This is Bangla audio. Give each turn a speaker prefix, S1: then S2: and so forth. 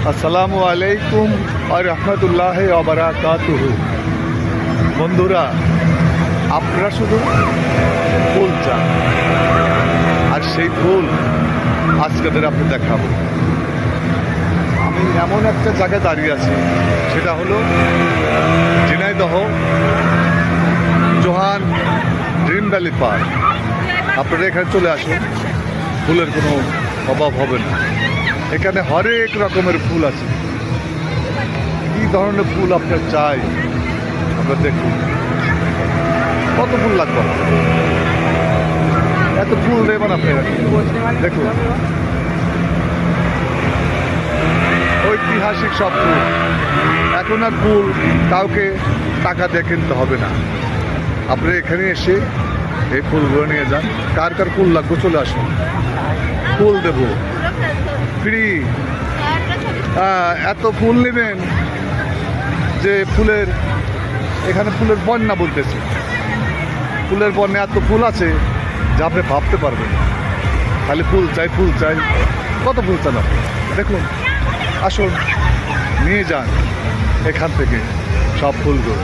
S1: আসসালামু আলাইকুম ওয়া রাহমাতুল্লাহি ওয়া বারাকাতুহু। বন্ধুরা, আপনারা শুধু ফুল চান, আর সেই ফুল আজকেদের আপনি দেখাবো। আমি এমন একটা জায়গায় দাঁড়িয়ে আছি, সেটা হলো Jhenaidah Johan dream valley park. আপনারা এখানে চলে আসুন, ফুলের কোনো অভাব হবে না। এখানে হরেক রকমের ফুল আছে। কি ধরনের ফুল আপনার চাই আপনার দেখুন। কত ফুল লাগবে? এত ফুল দেবেন আপনি দেখুন। ঐতিহাসিক সব ফুল। এখন আর ফুল কাউকে টাকা দিয়ে কিনতে হবে না। আপনি এখানে এসে এই ফুলগুলো নিয়ে যান। কার কার ফুল লাগবে চলে আসুন, ফুল দেবো ফ্রি। এত ফুল নেবেন যে ফুলের এখানে ফুলের বন্যা বলতেছে। ফুলের বন্যা এত ফুল আছে যা আপনি ভাবতে পারবেন। খালি ফুল চাই, ফুল চাই। কত ফুল চান আপনি দেখুন। আসুন, নিয়ে যান এখান থেকে সব ফুলগুলো।